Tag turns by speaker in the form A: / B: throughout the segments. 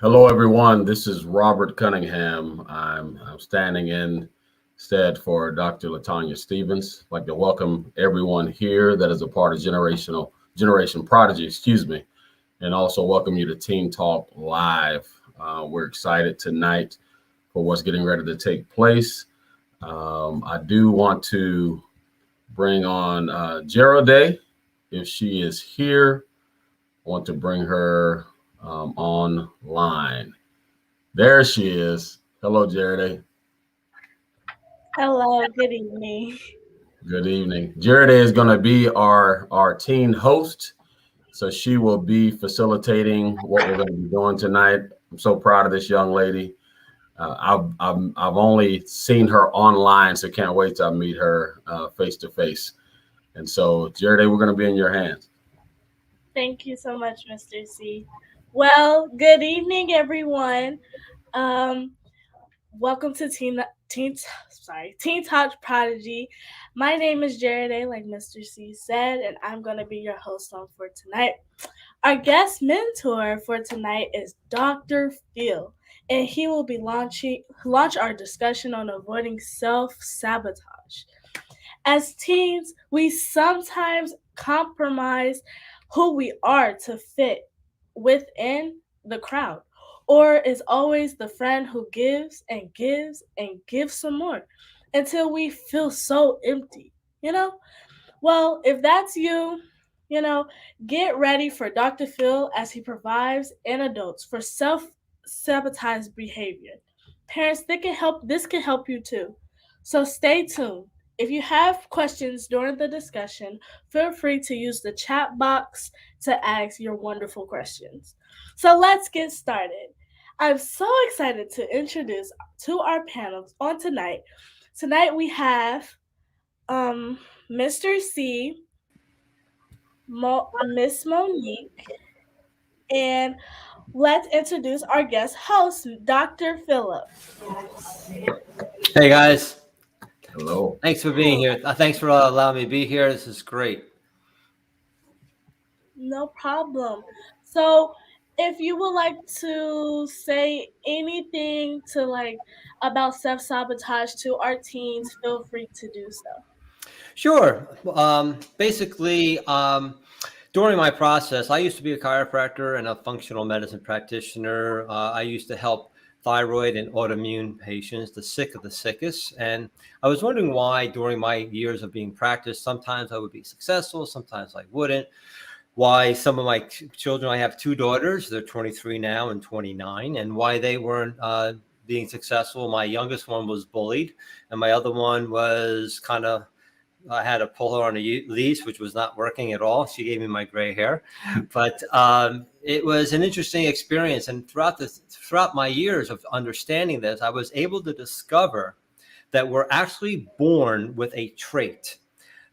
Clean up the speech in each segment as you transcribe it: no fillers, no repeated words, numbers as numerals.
A: Hello, everyone. This is Robert Cunningham. I'm standing in stead for Dr. Latanya Stevens. I'd like to welcome everyone here that is a part of Generation Prodigy, excuse me, and also welcome you to Teen Talk Live. We're excited tonight for what's getting ready to take place. I do want to bring on Day if she is here. I want to bring her online. There she is. Hello, Jared.
B: Hello, good evening.
A: Good evening. Jared is going to be our teen host, so she will be facilitating what we're going to be doing tonight. I'm so proud of this young lady. I've only seen her online, so can't wait to meet her face to face. And so, Jared, we're going to be in your hands.
B: Thank you so much, Mr. C. Well, good evening, everyone. Um, Welcome to Teen Talk Prodigy. My name is Jared A, like Mr. C said, and I'm gonna be your host on for tonight. Our guest mentor for tonight is Dr. Phil, and he will be launch our discussion on avoiding self-sabotage. As teens, we sometimes compromise who we are to fit within the crowd, or is always the friend who gives and gives and gives some more until we feel so empty, you know? Well, if that's you, you know, get ready for Dr. Phil as he provides antidotes for self-sabotage behavior. Parents, this can help you too. So stay tuned. If you have questions during the discussion, feel free to use the chat box to ask your wonderful questions. So let's get started. I'm so excited to introduce to our panels on tonight. Tonight we have um Mr. C, Miss Monique, and let's introduce our guest host, Dr. Philip.
C: Hey guys,
A: Hello.
C: thanks for being here. Thanks for allowing me to be here. This is great.
B: No problem. So, if you would like to say anything to about self sabotage to our teens, feel free to do so.
C: Sure. Basically, during my process, I used to be a chiropractor and a functional medicine practitioner. I used to help thyroid and autoimmune patients, the sick of the sickest. And I was wondering why during my years of being practiced, sometimes I would be successful, sometimes I wouldn't. Why some of my children, I have two daughters, they're 23 now and 29, and why they weren't being successful. My youngest one was bullied, and my other one was kind of, I had to pull her on a leash, which was not working at all. She gave me my gray hair, but it was an interesting experience. And throughout my years of understanding this, I was able to discover that we're actually born with a trait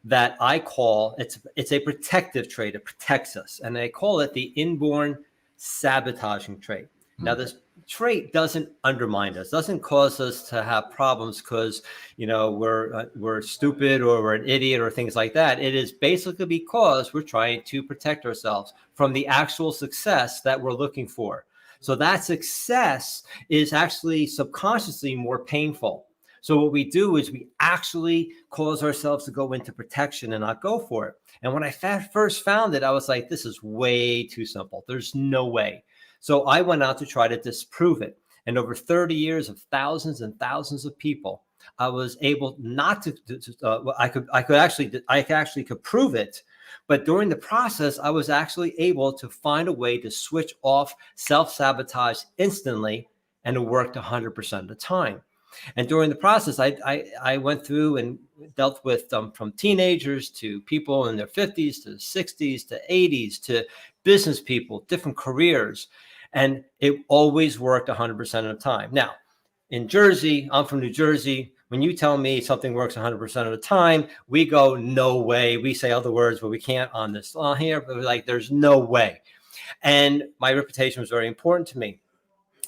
C: that I call it's a protective trait. It protects us, and I call it the inborn sabotaging trait. Now, this trait doesn't undermine us, doesn't cause us to have problems because we're stupid or we're an idiot or things like that. It is basically because we're trying to protect ourselves from the actual success that we're looking for. So that success is actually subconsciously more painful. So what we do is we actually cause ourselves to go into protection and not go for it. And when I first found it, I was like, this is way too simple. There's no way. So I went out to try to disprove it. And over 30 years of thousands and thousands of people, I was able not to, I actually could prove it. But during the process, I was actually able to find a way to switch off self-sabotage instantly, and it worked 100% of the time. And during the process, I went through and dealt with from teenagers to people in their 50s to 60s to 80s to business people, different careers. And it always worked 100% of the time. Now, in Jersey, I'm from New Jersey. When you tell me something works 100% of the time, we go, no way. We say other words, but we can't on this here. But like, there's no way. And my reputation was very important to me.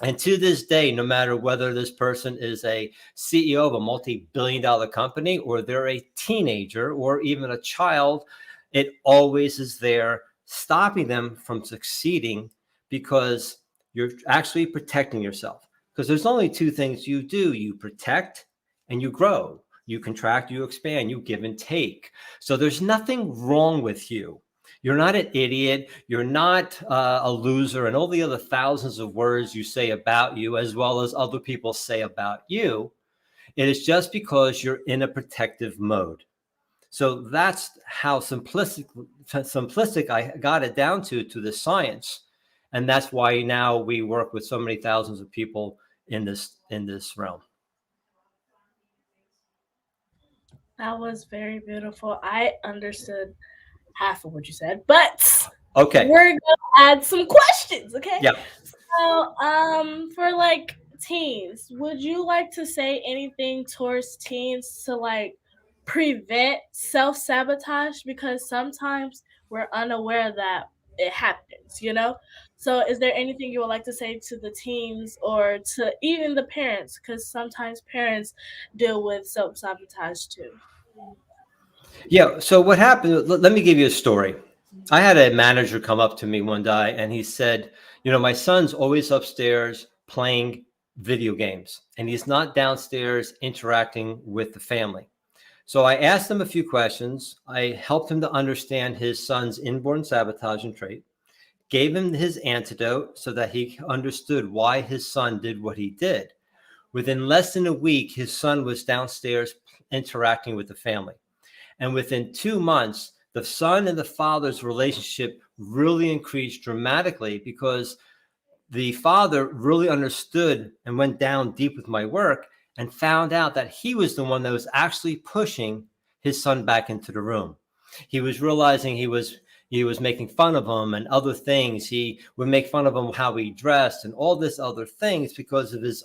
C: And to this day, no matter whether this person is a CEO of a multi-billion-dollar company or they're a teenager or even a child, it always is there stopping them from succeeding because you're actually protecting yourself, because there's only two things you do. You protect and you grow. You contract, you expand, you give and take. So there's nothing wrong with you. You're not an idiot. You're not a loser, and all the other thousands of words you say about you, as well as other people say about you. It is just because you're in a protective mode. So that's how simplistic I got it down to the science. And that's why now we work with so many thousands of people in this realm.
B: That was very beautiful. I understood half of what you said, but
C: Okay.
B: we're gonna add some questions, okay?
C: Yeah.
B: So, for like teens, would you like to say anything towards teens to like prevent self-sabotage? Because sometimes we're unaware that it happens, you know? So, is there anything you would like to say to the teens or to even the parents? Because sometimes parents deal with self-sabotage too.
C: Yeah. So what happened? Let me give you a story. I had a manager come up to me one day and he said, my son's always upstairs playing video games and he's not downstairs interacting with the family. So I asked him a few questions. I helped him to understand his son's inborn sabotaging trait, gave him his antidote so that he understood why his son did what he did. Within less than a week, his son was downstairs interacting with the family. And within 2 months, the son and the father's relationship really increased dramatically because the father really understood and went down deep with my work and found out that he was the one that was actually pushing his son back into the room. He was realizing he was making fun of him and other things. He would make fun of him how he dressed and all this other things because of his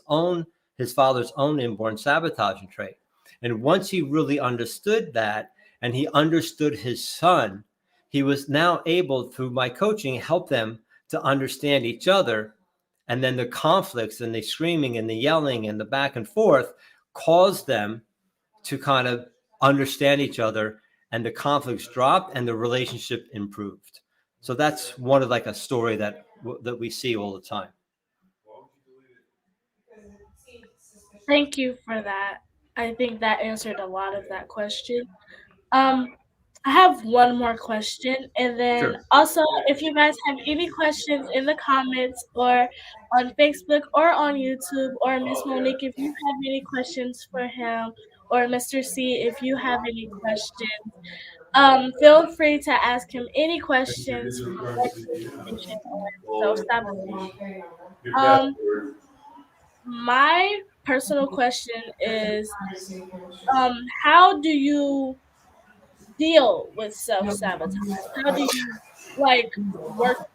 C: father's own inborn sabotaging trait. And once he really understood that and he understood his son, he was now able, through my coaching, help them to understand each other. And then the conflicts and the screaming and the yelling and the back and forth caused them to kind of understand each other, and the conflicts dropped and the relationship improved. So that's one of like a story that we see all the time.
B: Thank you for that. I think that answered a lot of that question. Um, I have one more question, and then
C: Sure.
B: also, if you guys have any questions in the comments or on Facebook or on YouTube, or Miss Monique, if you have any questions for him, or Mr. C, if you have any questions, feel free to ask him any questions for information on self-sabotage. Um, my personal question is, how do you deal with self-sabotage? How do you like work?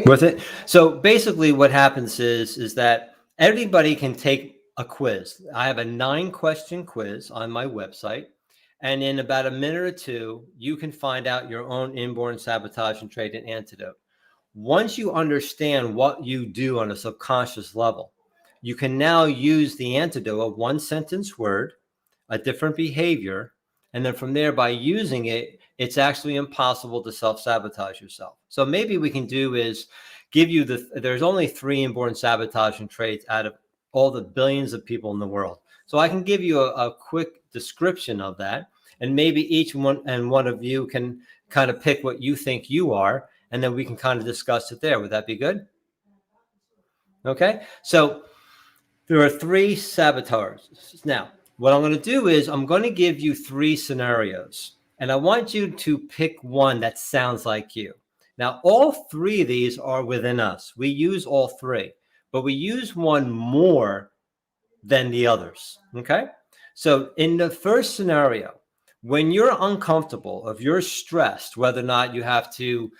C: With it. So basically what happens is that everybody can take a quiz. I have a 9-question quiz on my website. And in about a minute or two, you can find out your own inborn sabotage and trait and antidote. Once you understand what you do on a subconscious level, you can now use the antidote, a 1-sentence word, a different behavior, and then from there, by using it, it's actually impossible to self-sabotage yourself. So maybe we can do is give you there's only 3 inborn sabotaging traits out of all the billions of people in the world. So I can give you a quick description of that, and maybe each one of you can kind of pick what you think you are, and then we can kind of discuss it there. Would that be good? Okay. So there are 3 saboteurs. Now, what I'm going to do is I'm going to give you 3 scenarios, and I want you to pick one that sounds like you. Now, all 3 of these are within us. We use all 3, but we use one more than the others. Okay. So in the first scenario, when you're uncomfortable, if you're stressed, whether or not you have to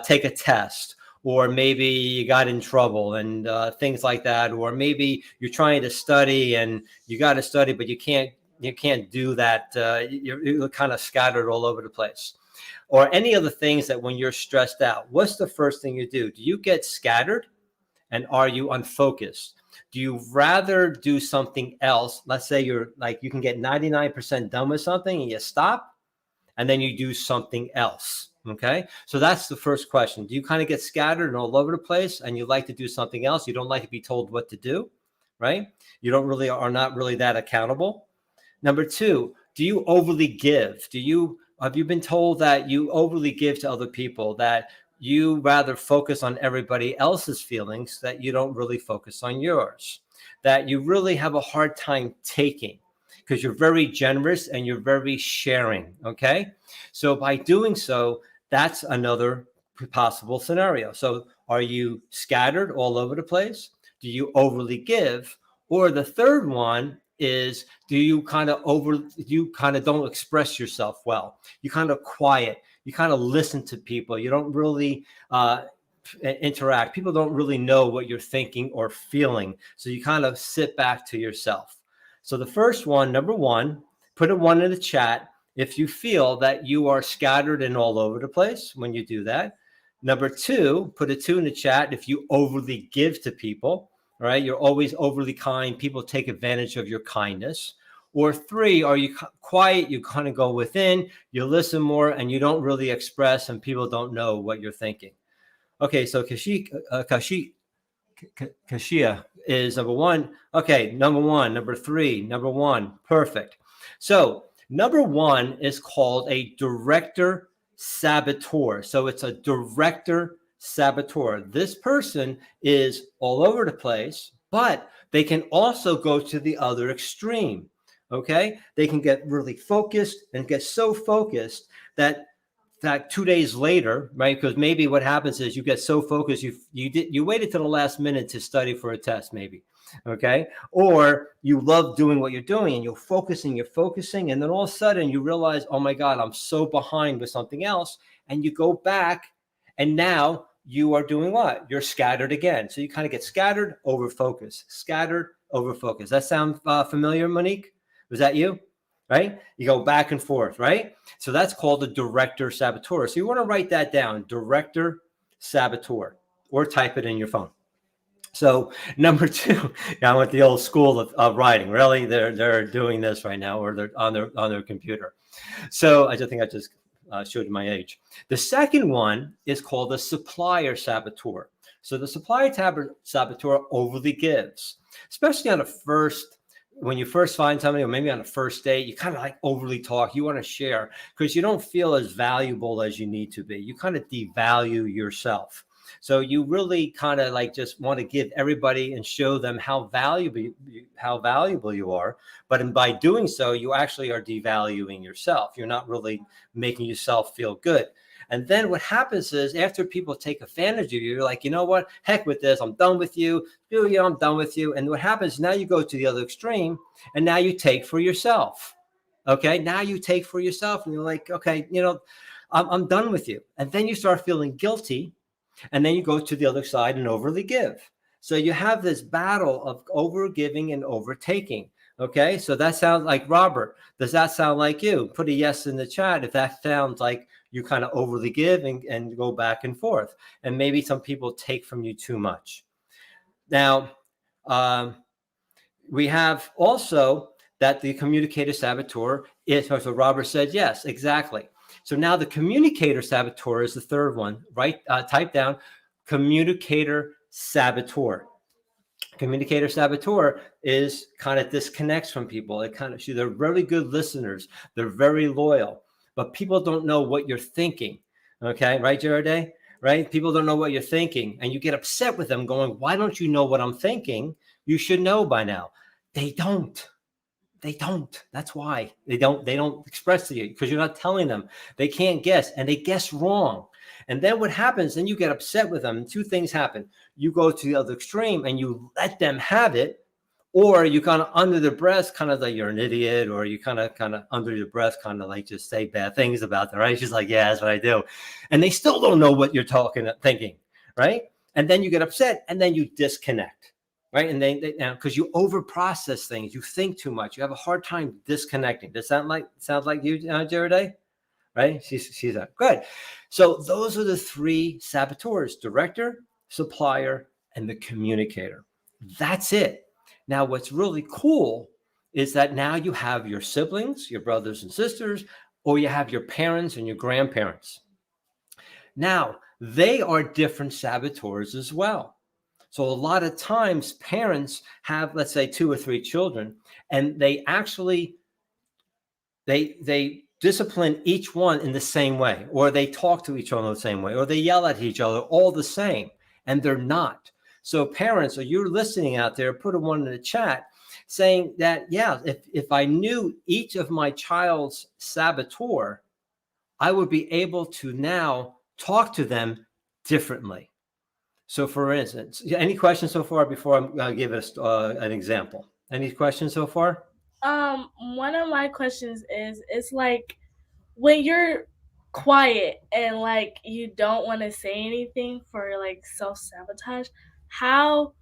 C: take a test, or maybe you got in trouble and things like that, or maybe you're trying to study and you got to study, but you can't do that. You're kind of scattered all over the place, or any of the things that when you're stressed out, what's the first thing you do? Do you get scattered, and are you unfocused? Do you rather do something else? Let's say you're like, you can get 99% done with something and you stop, and then you do something else. Okay, so that's the first question. Do you kind of get scattered and all over the place, and you like to do something else? You don't like to be told what to do, right? You don't really are not really that accountable. Number two, do you overly give? Have you been told that you overly give to other people, that you rather focus on everybody else's feelings, that you don't really focus on yours, that you really have a hard time taking because you're very generous and you're very sharing? Okay, so by doing so, that's another possible scenario. So are you scattered all over the place? Do you overly give? Or the third one is, do you kind of don't express yourself well? You kind of quiet, you kind of listen to people. You don't really interact. People don't really know what you're thinking or feeling. So you kind of sit back to yourself. So the first one, number one, put a 1 in the chat if you feel that you are scattered and all over the place when you do that. Number two, put a 2 in the chat if you overly give to people. Right? You're always overly kind. People take advantage of your kindness. Or 3, are you quiet? You kind of go within, you listen more, and you don't really express, and people don't know what you're thinking. Okay, so Kashia is number 1. Okay, number 1, number 3, number 1. Perfect. So number 1 is called a director saboteur. So it's a director saboteur. This person is all over the place, but they can also go to the other extreme. Okay, they can get really focused and get so focused that 2 days later, right? Because maybe what happens is you get so focused, you waited to the last minute to study for a test, maybe. Okay, or you love doing what you're doing and you're focusing, and then all of a sudden you realize, oh my God, I'm so behind with something else, and you go back, and now you are doing what? You're scattered again. So you kind of get scattered, over focus, scattered, over focus. That sound familiar, Monique? Was that you? Right? You go back and forth, right? So that's called a director saboteur. So you want to write that down, director saboteur, or type it in your phone. So number 2, I went the old school of writing. Really, they're doing this right now, or they're on their computer. So I just think I just showed you my age. The second one is called the supplier saboteur. So the supplier saboteur overly gives, especially on a first. When you first find somebody, or maybe on a first date, you kind of like overly talk. You want to share because you don't feel as valuable as you need to be. You kind of devalue yourself. So you really kind of like just want to give everybody and show them how valuable you are. But by doing so, you actually are devaluing yourself. You're not really making yourself feel good. And then what happens is, after people take advantage of you, you're like, you know what? Heck with this. I'm done with you. I'm done with you. And what happens now, you go to the other extreme, and now you take for yourself. Okay. Now you take for yourself, and you're like, okay, I'm done with you. And then you start feeling guilty. And then you go to the other side and overly give. So you have this battle of over giving and overtaking. Okay. So that sounds like Robert. Does that sound like you? Put a yes in the chat if that sounds like you kind of overly give and go back and forth. And maybe some people take from you too much. Now, we have also that the communicator saboteur is, so Robert said yes, exactly. So now the communicator saboteur is the third one, right? Type down communicator saboteur. Communicator saboteur is kind of disconnects from people. They're very good listeners. They're very loyal, but people don't know what you're thinking. Okay, right, Jared? Right? People don't know what you're thinking, and you get upset with them going, why don't you know what I'm thinking? You should know by now. They don't. That's why they don't express to you, because you're not telling them. They can't guess, and they guess wrong. And then what happens, then you get upset with them. 2 things happen. You go to the other extreme and you let them have it, or you kind of under the breath, kind of like you're an idiot, or you kind of under your breath, kind of like just say bad things about them, right? She's like, yeah, that's what I do. And they still don't know what you're thinking, right? And then you get upset, and then you disconnect. Right. And they now, because you over process things, you think too much, you have a hard time disconnecting. Does that sounds like you, Jared? Right? She's good. So those are the 3 saboteurs: director, supplier, and the communicator. That's it. Now, what's really cool is that now you have your siblings, your brothers and sisters, or you have your parents and your grandparents. Now, they are different saboteurs as well. So a lot of times parents have, let's say, 2 or 3 children, and they actually they discipline each one in the same way, or they talk to each other the same way, or they yell at each other all the same, and they're not. So parents, or you're listening out there, put a one in the chat saying that, yeah, if I knew each of my child's saboteur, I would be able to now talk to them differently. So for instance, any questions so far before I give us an example? Any questions so far?
B: One of my questions is, it's like when you're quiet and like you don't want to say anything for like self-sabotage, how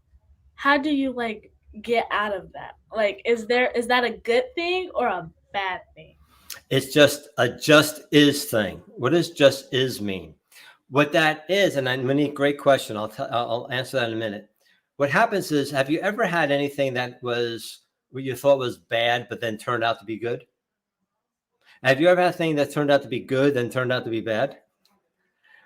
B: how do you like get out of that? Like, is that a good thing or a bad thing?
C: It's just a just is thing. What does just is mean? What that is, and Monique, great question. I'll answer that in a minute. What happens is, have you ever had anything that was what you thought was bad, but then turned out to be good? Have you ever had a thing that turned out to be good, then turned out to be bad?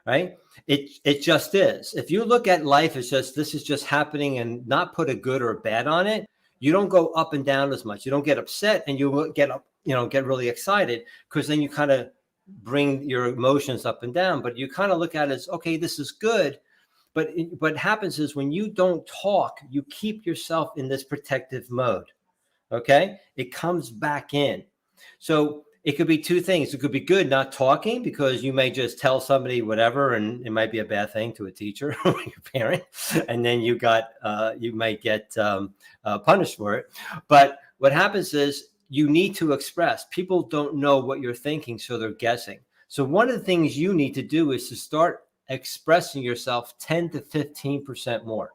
C: Right? It just is. If you look at life as just this is just happening and not put a good or a bad on it, you don't go up and down as much. You don't get upset and you get up, get really excited, because then you kind of bring your emotions up and down. But you kind of look at it as, okay, this is good. But what happens is when you don't talk, you keep yourself in this protective mode. Okay, it comes back in. So it could be 2 things. It could be good not talking, because you may just tell somebody whatever, and it might be a bad thing to a teacher or your parent, and then you might get punished for it. But what happens is you need to express. People don't know what you're thinking, so they're guessing. So one of the things you need to do is to start expressing yourself 10 to 15% more.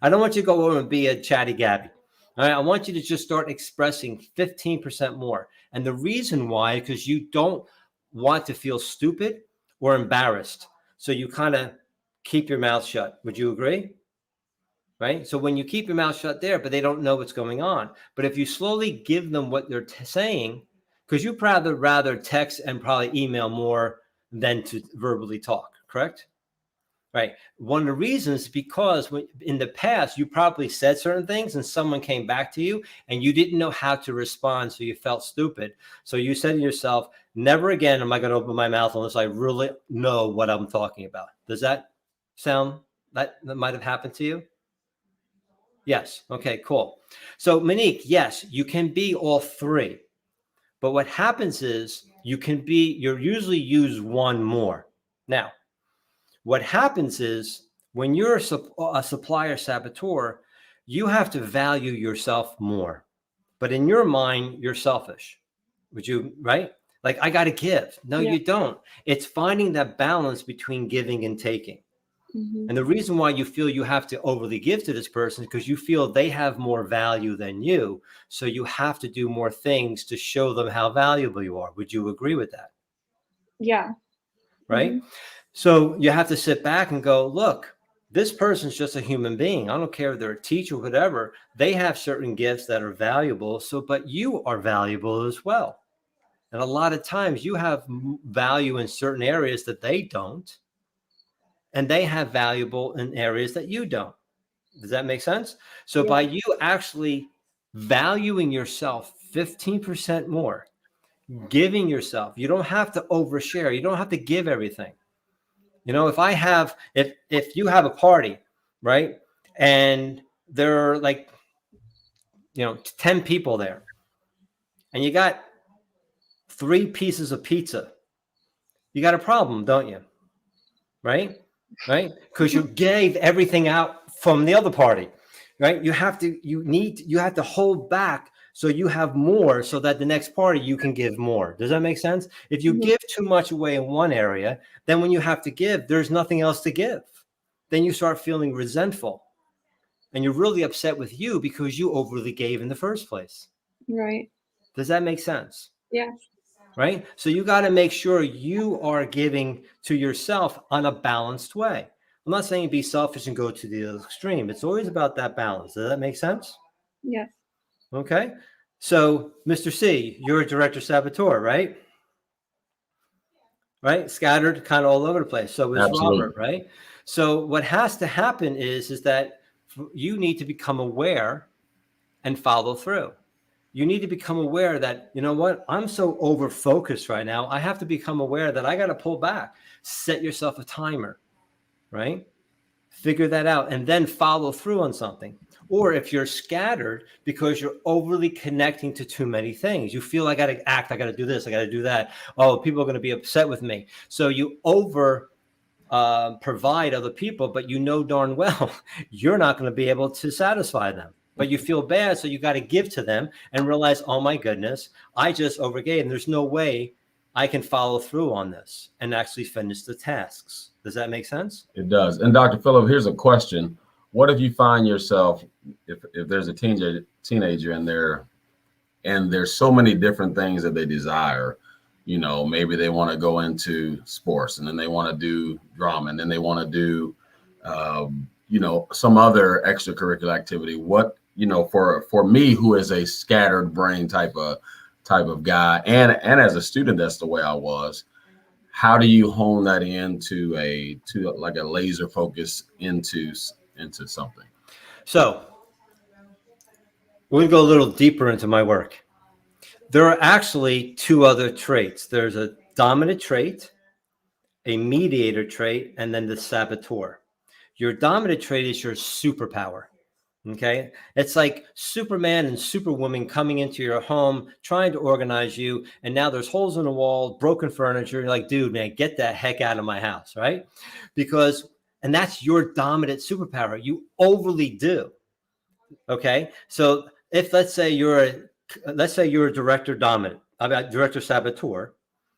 C: I don't want you to go over and be a chatty Gabby. All right, I want you to just start expressing 15% more. And the reason why, because you don't want to feel stupid or embarrassed. So you kind of keep your mouth shut. Would you agree? Right? So when you keep your mouth shut there, but they don't know what's going on. But if you slowly give them what they're saying, because you probably rather text and probably email more than to verbally talk, correct? Right. One of the reasons is because in the past, you probably said certain things and someone came back to you and you didn't know how to respond. So you felt stupid. So you said to yourself, never again am I going to open my mouth unless I really know what I'm talking about. Does that sound that might have happened to you? Yes. Okay, cool. So Monique, yes, you can be all 3. But what happens is you usually use one more. Now, what happens is when you're a supplier saboteur, you have to value yourself more. But in your mind, you're selfish. Would you, right? Like, I got to give. No,
D: Yeah.
C: you don't. It's finding that balance between giving and taking.
D: Mm-hmm.
C: And the reason why you feel you have to overly give to this person is because you feel they have more value than you. So you have to do more things to show them how valuable you are. Would you agree with that?
D: Yeah.
C: Right?
D: Mm-hmm.
C: So you have to sit back and go, look, this person's just a human being. I don't care if they're a teacher or whatever. They have certain gifts that are valuable. So, but you are valuable as well. And a lot of times you have value in certain areas that they don't. And they have valuable in areas that you don't. Does that make sense? So
D: Yeah.
C: by you actually valuing yourself 15% more, giving yourself, you don't have to overshare. You don't have to give everything. If you have a party, right? And there are like, 10 people there, and you got 3 pieces of pizza, you got a problem, don't you? Right? Right? Because you gave everything out from the other party, right? You have to hold back so you have more, so that the next party you can give more. Does that make sense? If you
D: Mhm.
C: give too much away in one area, then when you have to give, there's nothing else to give. Then you start feeling resentful and you're really upset with you because you overly gave in the first place.
D: Right.
C: Does that make sense?
D: Yeah.
C: Right? So you got to make sure you are giving to yourself on a balanced way. I'm not saying be selfish and go to the other extreme. It's always about that balance. Does that make sense?
D: Yes.
C: Okay. So, Mr. C, you're a director saboteur, right? right? Scattered kind of all over the place. So is Robert,
A: Absolutely.
C: right? So what has to happen is that you need to become aware and follow through. You need to become aware that, you know what, I'm so over focused right now. I have to become aware that I got to pull back. Set yourself a timer, right? Figure that out and then follow through on something. Or if you're scattered because you're overly connecting to too many things, you feel I got to act, I got to do this, I got to do that. Oh, people are going to be upset with me. So you over provide other people, but you know darn well you're not going to be able to satisfy them. But you feel bad, so you got to give to them and realize, oh my goodness, I just overgave, and there's no way I can follow through on this and actually finish the tasks. Does that make sense?
A: It does. And Dr. Phillip, here's a question. What if you find yourself, if there's a teenager in there and there's so many different things that they desire, you know, maybe they want to go into sports and then they want to do drama and then they want to do, you know, some other extracurricular activity. What, you know, for me, who is a scattered brain type of guy, and as a student, that's the way I was. How do you hone that into to like a laser focus into something?
C: So we're going to go a little deeper into my work. There are actually two other traits. There's a dominant trait, a mediator trait, and then the saboteur. Your dominant trait is your superpower. Okay. It's like Superman and Superwoman coming into your home, trying to organize you. And now there's holes in the wall, broken furniture. You're like, dude, man, get that heck out of my house. Right. And that's your dominant superpower. You overly do. Okay. So if let's say you're a director dominant, about director saboteur.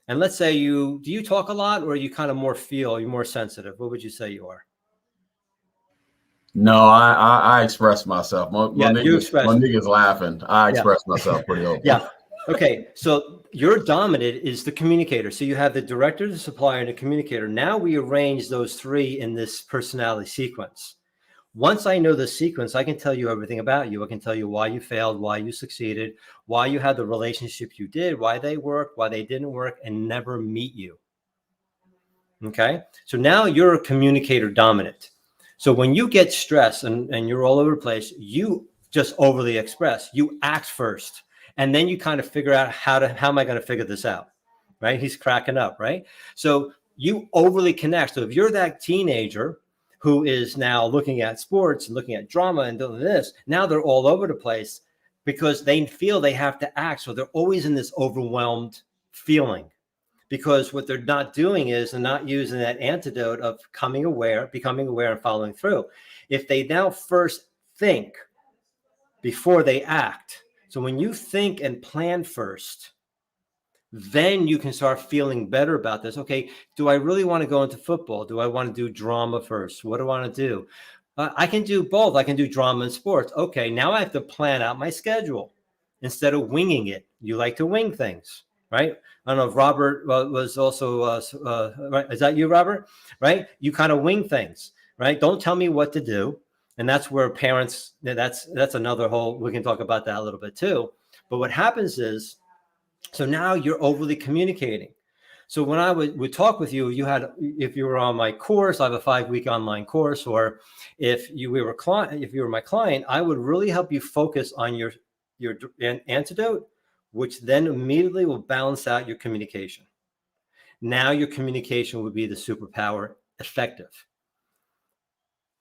C: And let's say do you talk a lot or you kind of you're more sensitive? What would you say you are?
A: No, I express myself.
C: Yeah, you express.
A: Monique is laughing. I
C: Yeah.
A: express myself pretty open.
C: Yeah. Okay. So your dominant is the communicator. So you have the director, the supplier, and the communicator. Now we arrange those three in this personality sequence. Once I know the sequence, I can tell you everything about you. I can tell you why you failed, why you succeeded, why you had the relationship you did, why they worked, why they didn't work, and never meet you. Okay. So now you're a communicator dominant. So when you get stressed and you're all over the place, you just overly express. You act first, and then you kind of figure out how am I going to figure this out, right? He's cracking up, right? So you overly connect. So if you're that teenager who is now looking at sports and looking at drama and doing this, now they're all over the place because they feel they have to act. So they're always in this overwhelmed feeling. Because what they're not doing is they're not using that antidote of becoming aware and following through. If they now first think before they act. So when you think and plan first, then you can start feeling better about this. Okay, do I really want to go into football? Do I want to do drama first? What do I want to do? I can do both. I can do drama and sports. Okay, now I have to plan out my schedule instead of winging it. You like to wing things, right? I don't know if Robert was also, right? Is that you, Robert? Right? You kind of wing things, right? Don't tell me what to do. And that's where parents, that's another whole, we can talk about that a little bit too. But what happens is, so now you're overly communicating. So when I would talk with you, if you were on my course, I have a 5-week online course, or if you were my client, I would really help you focus on your antidote, which then immediately will balance out your communication. Now your communication would be the superpower effective.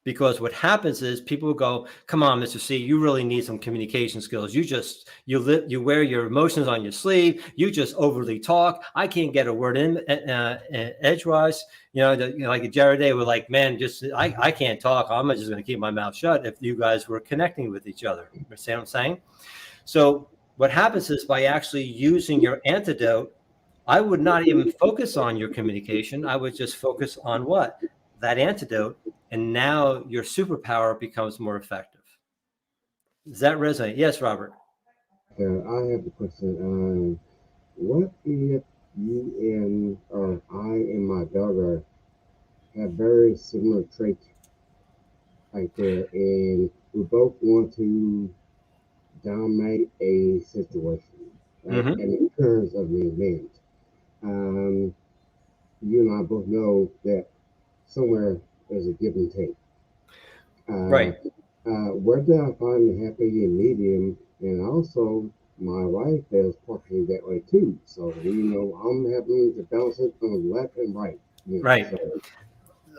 C: Because what happens is people will go, come on, Mr. C, you really need some communication skills. You wear your emotions on your sleeve. You just overly talk. I can't get a word in edgewise. Like Jared Day was like, man, I can't talk. I'm just going to keep my mouth shut if you guys were connecting with each other. You understand what I'm saying? So what happens is by actually using your antidote, I would not even focus on your communication. I would just focus on what? That antidote. And now your superpower becomes more effective. Does that resonate? Yes, Robert.
E: I have a question. What if you or I and my daughter have very similar traits right there, and we both want to dominate a situation, right?
C: Mm-hmm.
E: And in terms of the event, um, you and I both know that somewhere there's a give and take. Uh,
C: Right.
E: where do I find the happy medium? And also, my wife is partially that way too. So I'm having to balance it on left and right.
C: Right.
E: So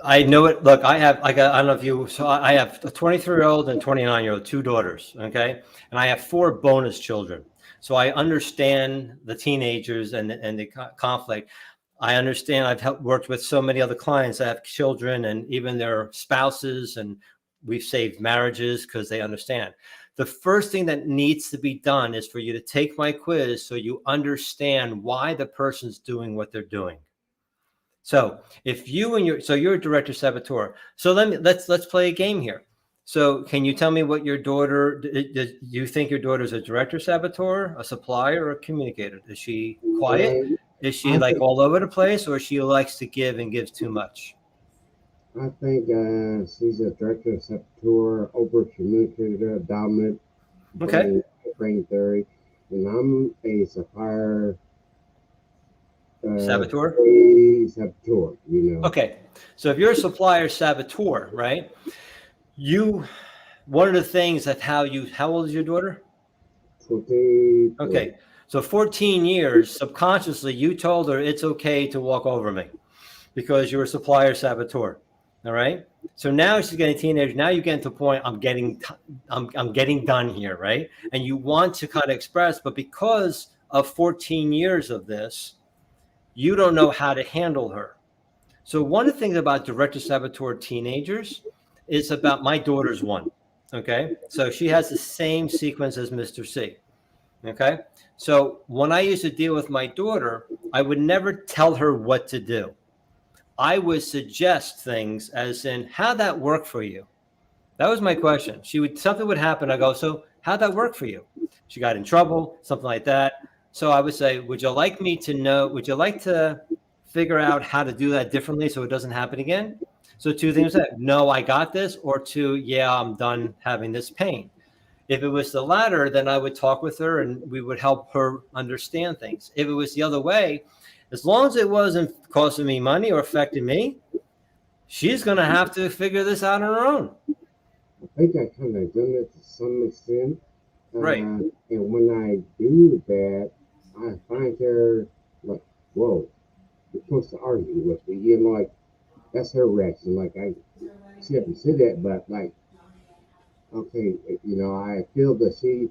C: I know it. Look, I don't know if you, so I have a 23-year-old and 29-year-old, two daughters. Okay. And I have four bonus children. So I understand the teenagers and the conflict. I understand. Worked with so many other clients that have children and even their spouses, and we've saved marriages because they understand. The first thing that needs to be done is for you to take my quiz so you understand why the person's doing what they're doing. So if you and you're a director saboteur. So let's play a game here. So can you tell me what your daughter, do you think your daughter's a director saboteur, a supplier, or a communicator? Is she quiet?
E: uh,
C: Is she
E: I
C: like
E: think
C: all over the place, or she likes to give and gives too much?
E: I think she's a director, saboteur, over communicator, dominant,
C: Okay.
E: brain theory, and I'm a supplier,
C: Saboteur.
E: saboteur.
C: Okay. So if you're a supplier saboteur, right? One of the things that how old is your daughter?
E: 23.
C: Okay. So 14 years, subconsciously, you told her it's okay to walk over me because you're a supplier saboteur. All right. So now she's getting a teenager. Now you're getting to a point, I'm getting done here. Right. And you want to kind of express, but because of 14 years of this, you don't know how to handle her. So one of the things about director saboteur teenagers is about my daughter's one. Okay. So she has the same sequence as Mr. C. Okay. So when I used to deal with my daughter, I would never tell her what to do. I would suggest things as in, how'd that work for you? That was my question. Something would happen. I go, so how'd that work for you? She got in trouble, something like that. So I would say, would you like to figure out how to do that differently so it doesn't happen again? So two things that, no, I got this, or two, yeah, I'm done having this pain. If it was the latter, then I would talk with her and we would help her understand things. If it was the other way, as long as it wasn't costing me money or affecting me, she's going to have to figure this out on her own.
E: I think I kind of done it to some extent.
C: Right.
E: And when I do that, I find her like, whoa, you're supposed to argue with me. Like, that's her reaction. Like, she hasn't said that, but like, okay, I feel that she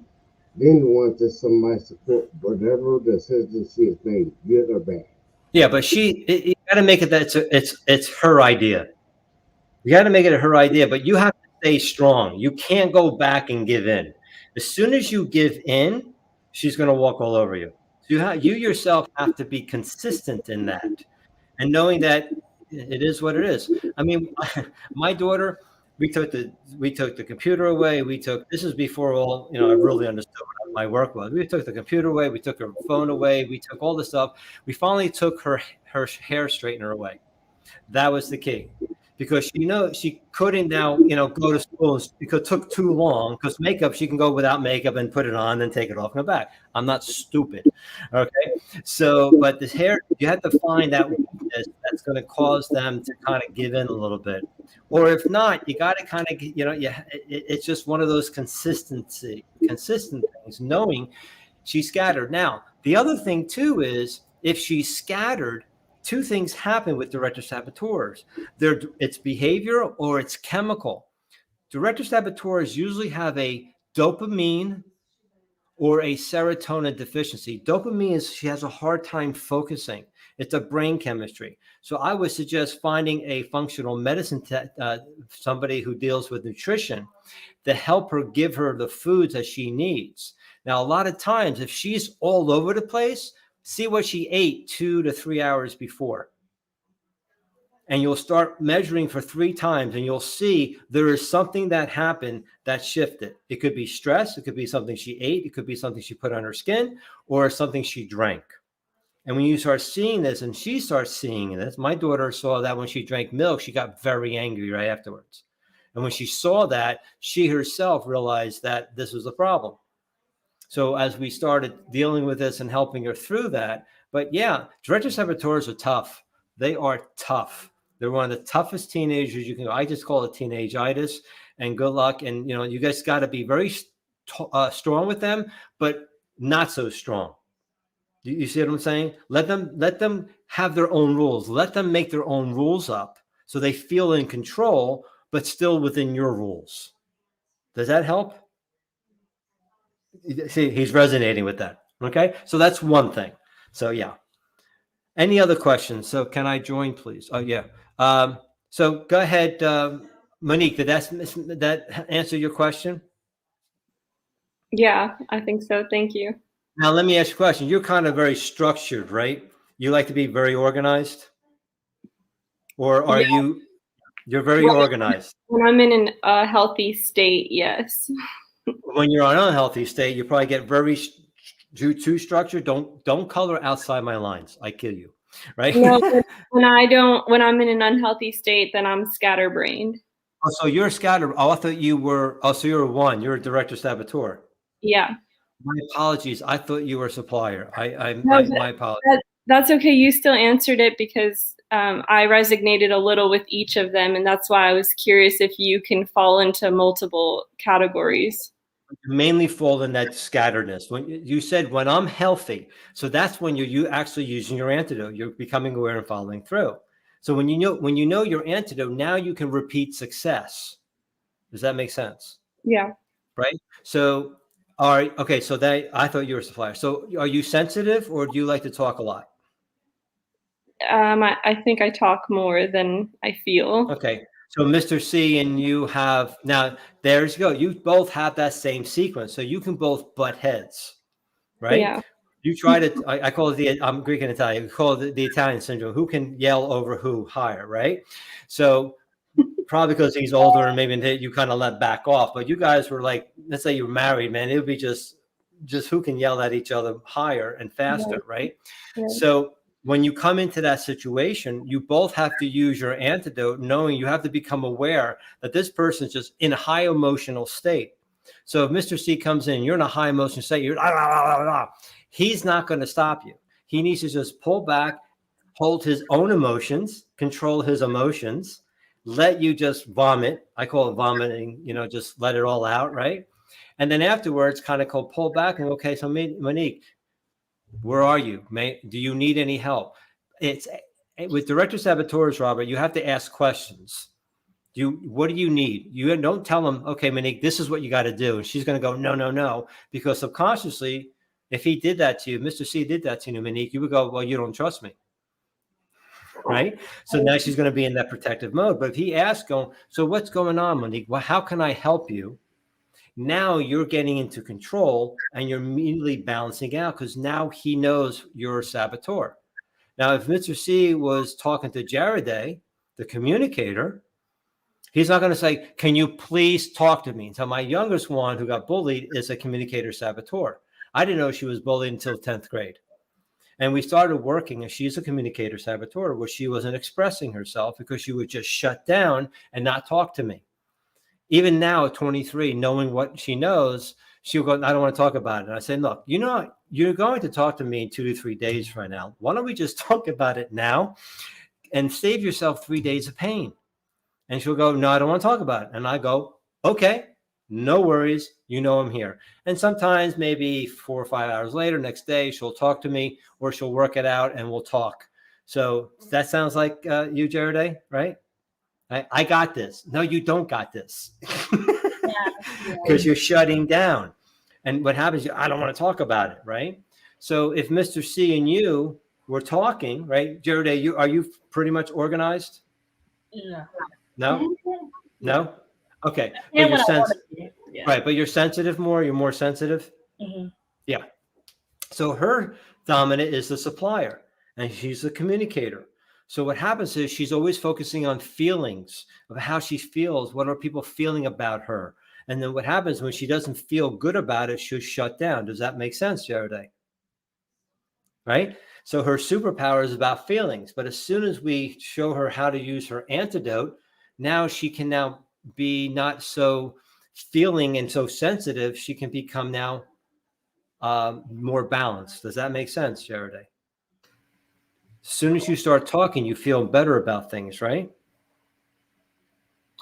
E: didn't want this somebody support whatever decision she has made, good or bad.
C: Yeah, but you got to make it that it's her idea. You got to make it her idea, but you have to stay strong. You can't go back and give in. As soon as you give in, she's going to walk all over you. So you yourself have to be consistent in that, and knowing that it is what it is. I mean, my daughter, we took the computer away. This is before all, I really understood what my work was. We took the computer away. We took her phone away. We took all the stuff. We finally took her hair straightener away. That was the key. Because she couldn't now, go to school because it took too long. Because makeup, she can go without makeup and put it on and take it off and go back. I'm not stupid. Okay. So, but this hair, you have to find that weakness that's going to cause them to kind of give in a little bit. Or if not, you got to kind of, it's just one of those consistent things, knowing she's scattered. Now, the other thing too is if she's scattered, two things happen with director saboteurs. It's behavior or it's chemical. Director saboteurs usually have a dopamine or a serotonin deficiency. Dopamine is she has a hard time focusing. It's a brain chemistry. So I would suggest finding a functional medicine, somebody who deals with nutrition to help her give her the foods that she needs. Now, a lot of times, if she's all over the place, see what she ate 2 to 3 hours before. And you'll start measuring for 3 times and you'll see there is something that happened that shifted. It could be stress. It could be something she ate. It could be something she put on her skin or something she drank. And when you start seeing this and she starts seeing this, my daughter saw that when she drank milk, she got very angry right afterwards. And when she saw that, she herself realized that this was a problem. So as we started dealing with this and helping her through that, but yeah, director saboteurs are tough. They are tough. They're one of the toughest teenagers you can go. I just call it teenage-itis, and good luck. And, you guys got to be very strong with them, but not so strong. You see what I'm saying? Let them have their own rules. Let them make their own rules up so they feel in control, but still within your rules. Does that help? See, he's resonating with that. Okay, so that's one thing. So yeah. Any other questions? So can I join, please? Oh yeah. So go ahead, Monique. Did that answer your question?
D: Yeah, I think so. Thank you.
C: Now let me ask you a question. You're kind of very structured, right? You like to be very organized, or are you? You're very organized.
D: When I'm in a healthy state, yes.
C: When you're on an unhealthy state, you probably get very too structured. Don't color outside my lines. I kill you, right?
D: No, when I'm in an unhealthy state, then I'm scatterbrained.
C: Oh, so you're scattered. Oh, I thought you were. Oh, so you're one. You're a director saboteur.
D: Yeah.
C: My apologies. I thought you were a supplier.
D: No,
C: My apologies.
D: That's okay. You still answered it because I resonated a little with each of them, and that's why I was curious if you can fall into multiple categories.
C: You mainly fall in that scatteredness. When you said when I'm healthy, so that's when you actually using your antidote. You're becoming aware and following through. So when you know your antidote, now you can repeat success. Does that make sense?
D: Yeah.
C: Right. So okay. So I thought you were a supplier. So are you sensitive, or do you like to talk a lot?
D: I think I talk more than I feel.
C: Okay. So Mr. C and you have now, there you go. You both have that same sequence. So you can both butt heads, right?
D: Yeah.
C: You try to, I call it I'm Greek and Italian. We call it the Italian syndrome. Who can yell over who higher, right? So probably because he's older and maybe you kind of let back off. But you guys were like, let's say you're married, man. It would be just who can yell at each other higher and faster, right? So when you come into that situation, you both have to use your antidote, knowing you have to become aware that this person is just in a high emotional state. So if Mr. C comes in, you're in a high emotional state, you're he's not going to stop you. He needs to just pull back, hold his own emotions, control his emotions, let you just vomit. I call it vomiting, just let it all out, right? And then afterwards, kind of pull back and okay, so Monique, where are you, mate? Do you need any help? It's with director saboteurs, Robert. You have to ask questions. What do you need? You don't tell them, okay, Monique, this is what you got to do. And she's going to go, no, because subconsciously, if he did that to you, Mr. C did that to you, Monique, you would go, well, you don't trust me, right? So now she's going to be in that protective mode. But if he asks, so what's going on, Monique? Well, how can I help you? Now you're getting into control and you're immediately balancing out because now he knows you're a saboteur. Now, if Mr. C was talking to Jared, the communicator, he's not going to say, can you please talk to me? So my youngest one who got bullied is a communicator saboteur. I didn't know she was bullied until 10th grade. And we started working, and she's a communicator saboteur where she wasn't expressing herself because she would just shut down and not talk to me. Even now at 23, knowing what she knows, she'll go, I don't want to talk about it. And I say, look, you're going to talk to me in 2 to 3 days from now. Why don't we just talk about it now and save yourself 3 days of pain? And she'll go, no, I don't want to talk about it. And I go, okay, no worries. I'm here. And sometimes maybe 4 or 5 hours later, next day, she'll talk to me or she'll work it out and we'll talk. So that sounds like you, Jared, right? I got this. No, you don't got this. Because you're shutting down. And what happens, I don't want to talk about it, right? So if Mr. C and you were talking, right, Jared, are you pretty much organized? No? Okay. But you're right, but you're sensitive more? You're more sensitive? Mm-hmm. Yeah. So her dominant is the supplier, and she's the communicator. So what happens is she's always focusing on feelings of how she feels. What are people feeling about her? And then what happens when she doesn't feel good about it, she'll shut down. Does that make sense, Jared? Right? So her superpower is about feelings. But as soon as we show her how to use her antidote, now she can now be not so feeling and so sensitive. She can become now more balanced. Does that make sense, Jared? As soon as you start talking, you feel better about things, right?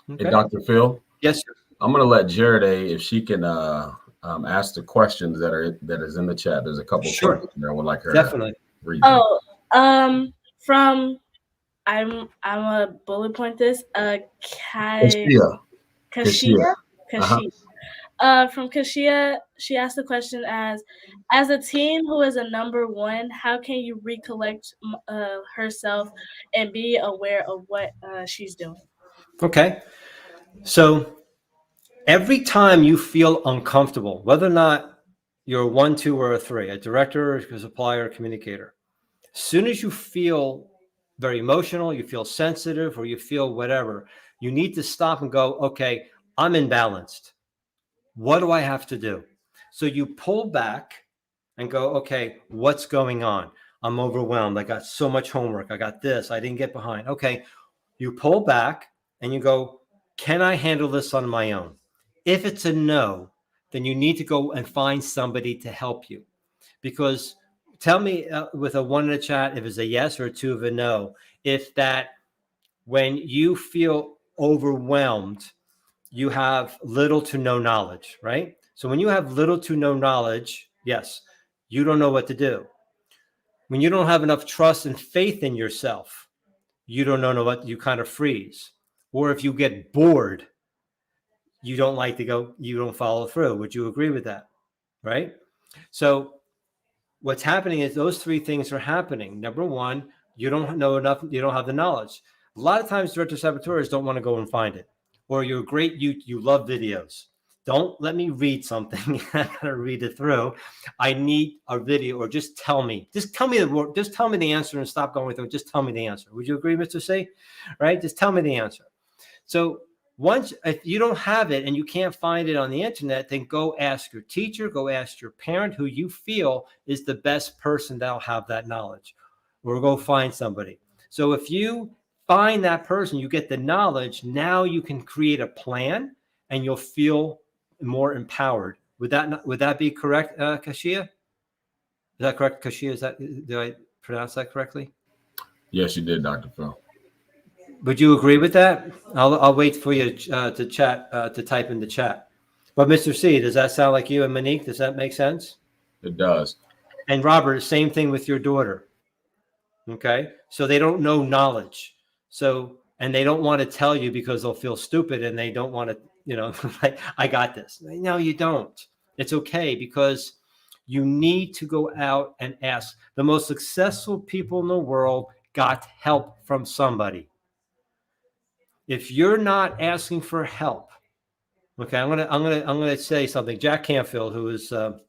A: Hey, Dr. Phil,
C: Yes, sir.
A: I'm going to let Jared if she can ask the questions that is in the chat. There's a couple of
C: Sure.
A: questions there I would like her
C: Definitely.
A: to read. Them.
B: From I'm a bullet point this.
A: Kashia.
B: Kashia.
A: Uh-huh.
B: From Kashia, she asked the question as a teen who is a number one, how can you recollect herself and be aware of what she's doing?
C: Okay. So every time you feel uncomfortable, whether or not you're a 1, 2, or a 3, a director, a supplier, a communicator, as soon as you feel very emotional, you feel sensitive, or you feel whatever, you need to stop and go, okay, I'm imbalanced. What do I have to do? So you pull back and go, okay, what's going on? I'm overwhelmed. I got so much homework. I got this. I didn't get behind. Okay. You pull back and you go, can I handle this on my own? If it's a no, then you need to go and find somebody to help you. Because tell me with a 1 in the chat if it's a yes or a 2 of a no, if that when you feel overwhelmed, you have little to no knowledge, right? So when you have little to no knowledge, yes, you don't know what to do. When you don't have enough trust and faith in yourself, you don't know what, you kind of freeze. Or if you get bored, you don't like to go, you don't follow through. Would you agree with that? Right? So what's happening is those 3 things are happening. Number 1, you don't know enough, you don't have the knowledge. A lot of times director saboteurs don't want to go and find it. Or you're great, you love videos. Don't let me read something. I gotta read it through. I need a video, or just tell me the answer and stop going through it. Just tell me the answer. Would you agree, Mr. C? Right? Just tell me the answer. So once, if you don't have it and you can't find it on the internet, then go ask your teacher, go ask your parent who you feel is the best person that'll have that knowledge, or go find somebody. So if you find that person, you get the knowledge, now you can create a plan and you'll feel more empowered. Would that be correct, Kashia? Is that correct, Kashia? Did I pronounce that correctly?
A: Yes, you did, Dr. Phil.
C: Would you agree with that? I'll wait for you to chat to type in the chat. But Mr. C, does that sound like you and Monique? Does that make sense?
A: It does.
C: And Robert, same thing with your daughter. Okay, so they don't know knowledge. So, and they don't want to tell you because they'll feel stupid and they don't want to, like, I got this. No, you don't. It's okay, because you need to go out and ask. The most successful people in the world got help from somebody. If you're not asking for help, okay, I'm gonna say something. Jack Canfield, who is some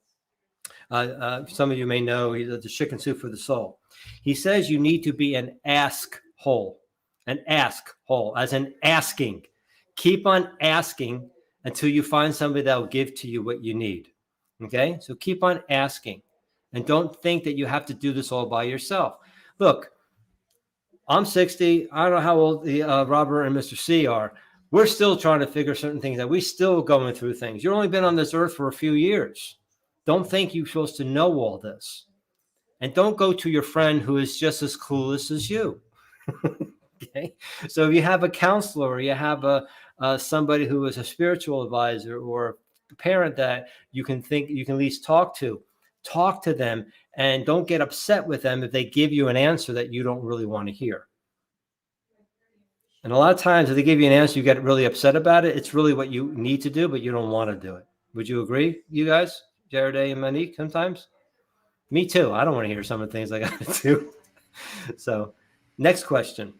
C: of you may know, he's the Chicken Soup for the Soul. He says you need to be an ask hole, as in asking. Keep on asking until you find somebody that will give to you what you need. Okay, so keep on asking, and don't think that you have to do this all by yourself. Look, I'm 60. I don't know how old Robert and Mr. C are. We're still trying to figure certain things out. We're still going through things. You've only been on this earth for a few years. Don't think you're supposed to know all this. And don't go to your friend who is just as clueless as you. Okay. So if you have a counselor, or you have somebody who is a spiritual advisor, or a parent that you can at least talk to them, and don't get upset with them if they give you an answer that you don't really want to hear. And a lot of times if they give you an answer, you get really upset about it. It's really what you need to do, but you don't want to do it. Would you agree, you guys, Jared and Monique, sometimes? Me too. I don't want to hear some of the things I got to do. So next question.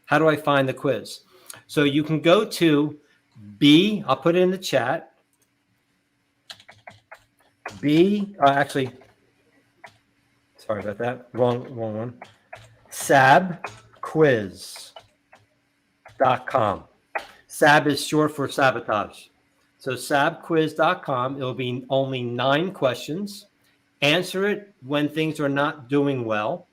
C: How do I find the quiz? So you can go to B, I'll put it in the chat. Actually, sorry about that. Wrong one. sabquiz.com. Sab is short for sabotage. So sabquiz.com, it'll be only 9 questions. Answer it when things are not doing well,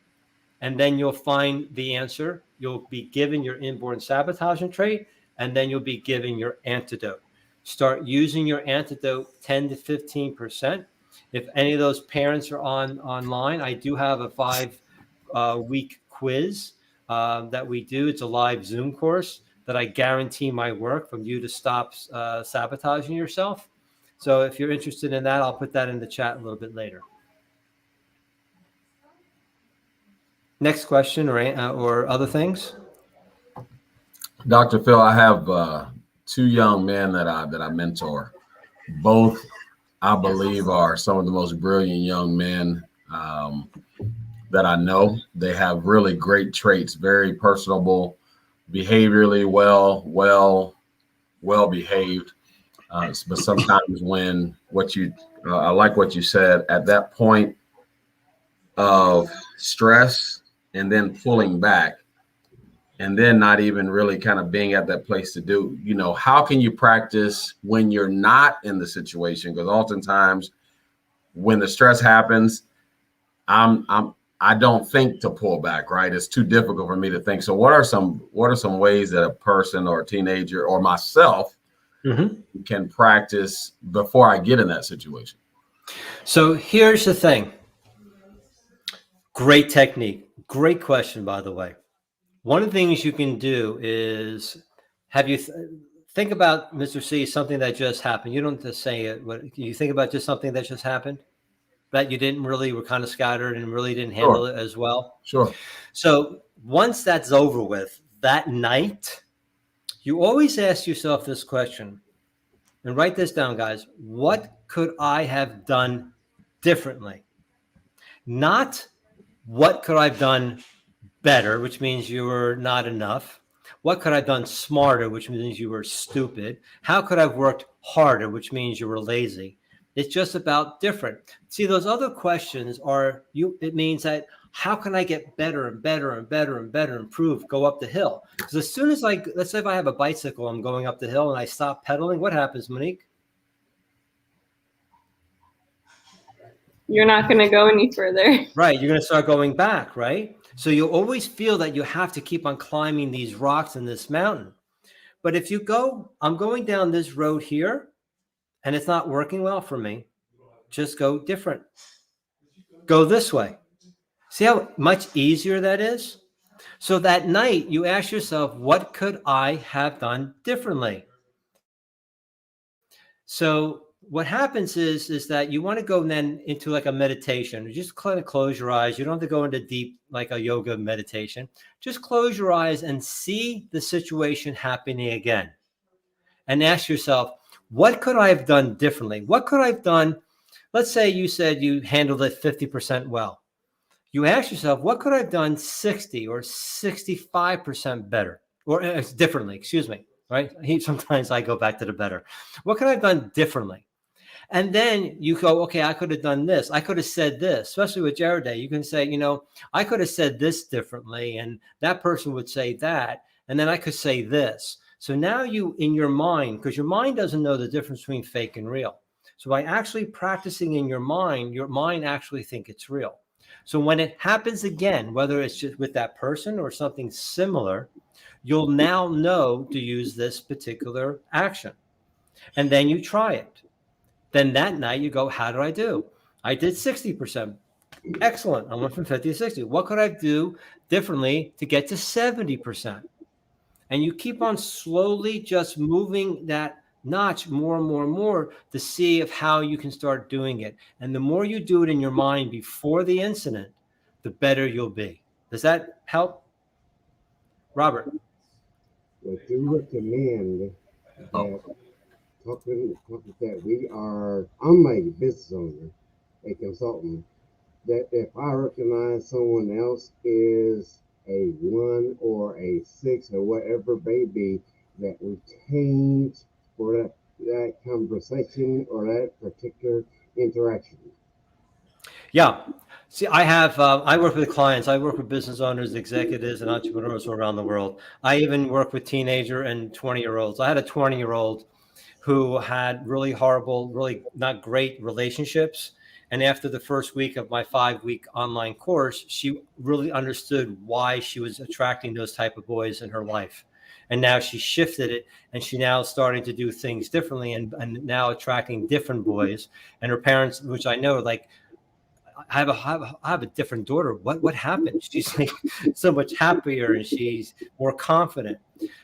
C: and then you'll find the answer. You'll be given your inborn sabotaging trait, and then you'll be given your antidote. Start using your antidote 10 to 15%. If any of those parents are online, I do have a 5 week quiz that we do. It's a live Zoom course that I guarantee my work from you to stop sabotaging yourself. So if you're interested in that, I'll put that in the chat a little bit later. Next question or other things?
A: Dr. Phil, I have two young men that I mentor. Both, I believe, are some of the most brilliant young men that I know. They have really great traits, very personable, behaviorally well behaved. But sometimes when I like what you said at that point of stress and then pulling back and then not even really kind of being at that place to do, how can you practice when you're not in the situation? Because oftentimes when the stress happens, I don't think to pull back, right? It's too difficult for me to think. So what are some ways that a person or a teenager or myself can practice before I get in that situation?
C: So here's the thing. Great technique. Great question, by the way. One of the things you can do is think about, Mr. C, something that just happened. You don't just say it. What you think about, just something that just happened that you didn't really, were kind of scattered and really didn't handle it as well.
A: Sure.
C: So once that's over with, that night, you always ask yourself this question, and write this down, guys. What could I have done differently? Not what could I have done better, which means you were not enough. What could I have done smarter, which means you were stupid? How could I have worked harder, which means you were lazy? It's just about different. See, those other questions it means that how can I get better and better and better and better, improve, go up the hill? Because as soon as let's say if I have a bicycle, I'm going up the hill and I stop pedaling, what happens, Monique?
D: You're not going to go any further.
C: Right. You're going to start going back, right? So you always feel that you have to keep on climbing these rocks in this mountain. But if you go, I'm going down this road here and it's not working well for me, just go different. Go this way. See how much easier that is? So that night you ask yourself, what could I have done differently? So what happens is that you want to go then into like a meditation. You just kind of close your eyes. You don't have to go into deep, like a yoga meditation. Just close your eyes and see the situation happening again. And ask yourself, what could I have done differently? What could I have done? Let's say you said you handled it 50% well. You ask yourself, what could I have done 60 or 65% better or differently? Excuse me. Right? Sometimes I go back to the better. What could I have done differently? And then you go, okay, I could have done this. I could have said this, especially with Jared Day. You can say, I could have said this differently, and that person would say that, and then I could say this. So now you, in your mind, because your mind doesn't know the difference between fake and real. So by actually practicing in your mind actually think it's real. So when it happens again, whether it's just with that person or something similar, you'll now know to use this particular action. And then you try it. Then that night you go, how did I do? I did 60%. Excellent. I went from 50 to 60. What could I do differently to get to 70%? And you keep on slowly just moving that notch more and more and more to see of how you can start doing it. And the more you do it in your mind before the incident, the better you'll be. Does that help? Robert?
E: Would you recommend that talking that I'm a business owner, a consultant, that if I recognize someone else is a 1 or a 6 or whatever it may be, that we change for that conversation or that particular interaction?
C: Yeah. See, I work with clients. I work with business owners, executives, and entrepreneurs around the world. I even work with teenager and 20-year-olds. I had a 20-year-old who had really horrible, really not great relationships. And after the first week of my 5-week online course, she really understood why she was attracting those type of boys in her life. And now she shifted it, and she now is starting to do things differently and now attracting different boys. And her parents, which I know, like, I have a different daughter. What happened? She's like so much happier and she's more confident.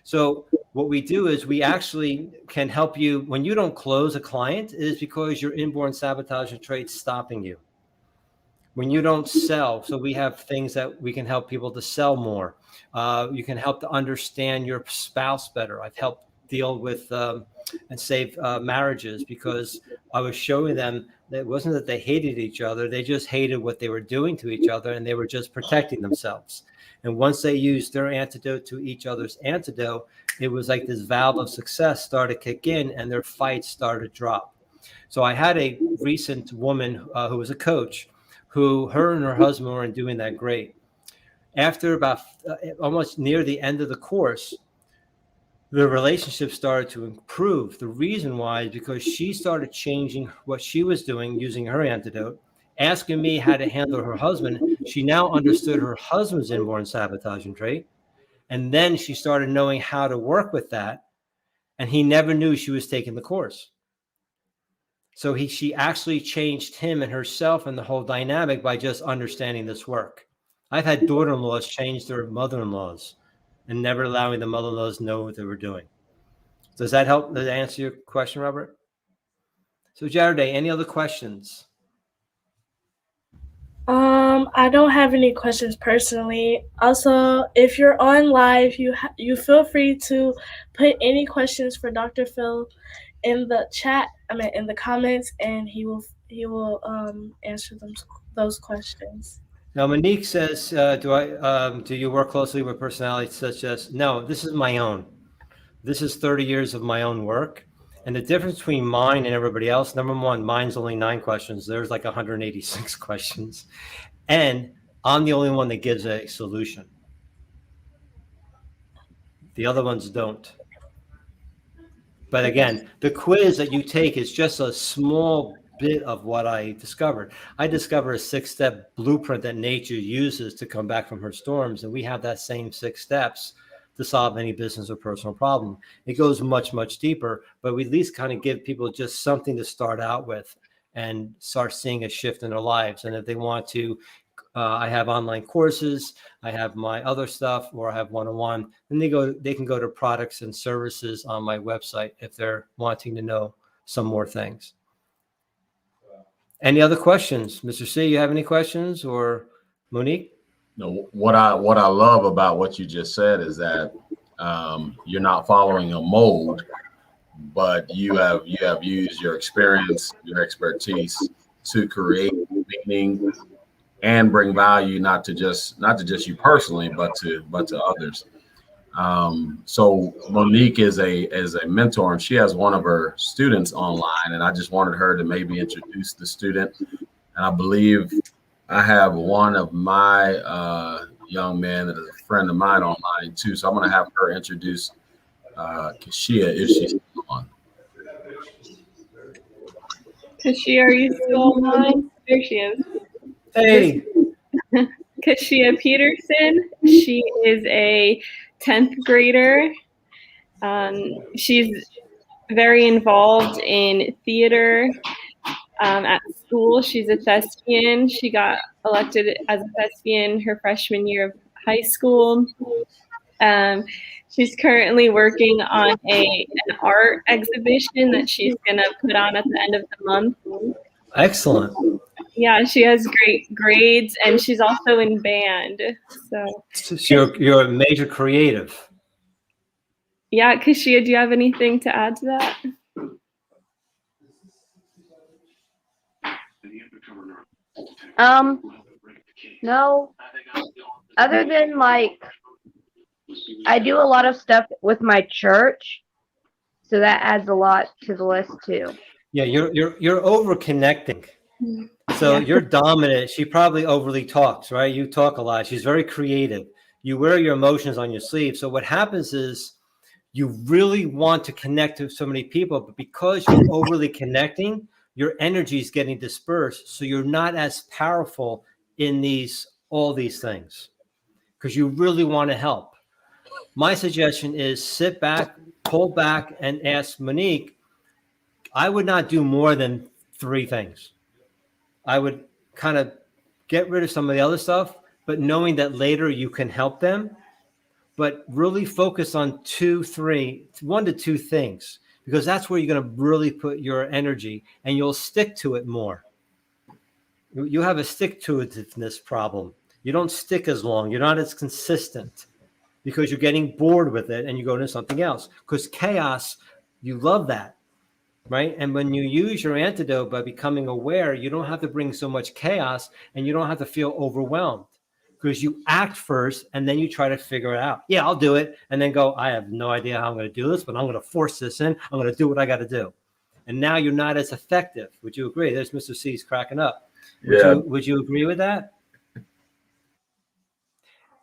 C: So what we do is we actually can help you when you don't close a client is because your inborn sabotage and traits stopping you. When you don't sell, so we have things that we can help people to sell more. You can help to understand your spouse better. I've helped deal with and save marriages because I was showing them that it wasn't that they hated each other. They just hated what they were doing to each other and they were just protecting themselves. And once they used their antidote to each other's antidote, it was like this valve of success started to kick in and their fights started to drop. So I had a recent woman who was a coach who her and her husband weren't doing that great. After about almost near the end of the course, the relationship started to improve. The reason why is because she started changing what she was doing using her antidote, asking me how to handle her husband. She now understood her husband's inborn sabotaging trait. And then she started knowing how to work with that. And he never knew she was taking the course. So she actually changed him and herself and the whole dynamic by just understanding this work. I've had daughter-in-laws change their mother-in-laws and never allowing the mother-in-laws to know what they were doing. Does that help? Does that answer your question, Robert? So Jared, any other questions?
B: I don't have any questions personally. Also, if you're on live, you feel free to put any questions for Dr. Phil in the chat. In the comments, and he will answer those questions.
C: Now, Monique says, do you work closely with personalities such as? No, this is my own. This is 30 years of my own work. And the difference between mine and everybody else, number one, mine's only 9 questions. There's like 186 questions. And I'm the only one that gives a solution. The other ones don't. But again, the quiz that you take is just a small bit of what I discovered. I discovered a 6-step blueprint that nature uses to come back from her storms. And we have that same 6 steps to solve any business or personal problem. It goes much, much deeper, but we at least kind of give people just something to start out with and start seeing a shift in their lives. And if they want to, I have online courses, I have my other stuff, or I have one-on-one, then they can go to products and services on my website if they're wanting to know some more things. Any other questions? Mr. C, you have any questions, or Monique?
A: No, what I love about what you just said is that you're not following a mold, but you have used your experience, your expertise to create meaning and bring value not to just you personally, but to others. So Monique is a mentor, and she has one of her students online, and I just wanted her to maybe introduce the student. And I believe I have one of my young men that is a friend of mine online too. So I'm going to have her introduce Kashia if she's on.
D: Kashia, are you still online? There she is.
C: Hey.
D: Kashia Peterson. She is a 10th grader. She's very involved in theater at school. She's a thespian. She got elected as a thespian her freshman year of high school. She's currently working on an art exhibition that she's going to put on at the end of the month.
C: Excellent.
D: Yeah, she has great grades, and she's also in band. So
C: you're a major creative.
D: Yeah, Kashia, do you have anything to add to that?
F: No. Other than I do a lot of stuff with my church, so that adds a lot to the list too.
C: Yeah, you're over connecting. So you're dominant. She probably overly talks, right? You talk a lot. She's very creative. You wear your emotions on your sleeve. So what happens is you really want to connect to so many people, but because you're overly connecting, your energy is getting dispersed. So you're not as powerful in all these things because you really want to help. My suggestion is sit back, pull back, and ask Monique. I would not do more than 3 things. I would kind of get rid of some of the other stuff, but knowing that later you can help them. But really focus on 1 to 2 things, because that's where you're going to really put your energy, and you'll stick to it more. You have a stick-to-itiveness problem. You don't stick as long. You're not as consistent because you're getting bored with it and you go into something else. Because chaos, you love that, right? And when you use your antidote by becoming aware, you don't have to bring so much chaos and you don't have to feel overwhelmed, because you act first and then you try to figure it out. Yeah, I'll do it. And then go, I have no idea how I'm going to do this, but I'm going to force this in. I'm going to do what I got to do. And now you're not as effective. Would you agree? There's Mr. C's cracking up. Would you agree with that?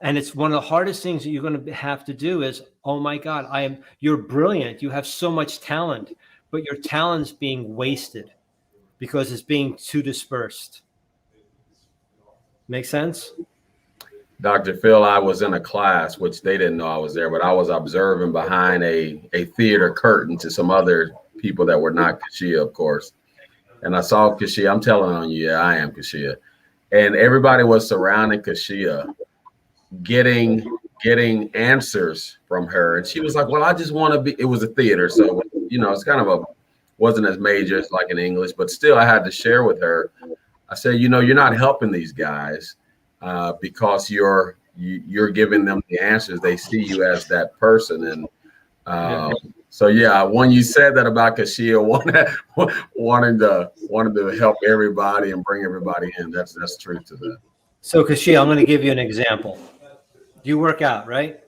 C: And it's one of the hardest things that you're going to have to do is, oh my God, you're brilliant. You have so much talent, but your talent's being wasted because it's being too dispersed. Make sense?
A: Dr. Phil, I was in a class, which they didn't know I was there, but I was observing behind a theater curtain to some other people that were not Kashia, of course. And I saw Kashia. I'm telling on you, yeah, I am Kashia. And everybody was surrounding Kashia, getting answers from her. And she was like, well, I just want to be, it was a theater. So, it's kind of wasn't as major as like in English, but still I had to share with her. I said, you're not helping these guys because you're giving them the answers. They see you as that person. And so, yeah, when you said that about Kashia wanting to help everybody and bring everybody in, that's truth to that.
C: So Kashia, I'm going to give you an example. You work out, right?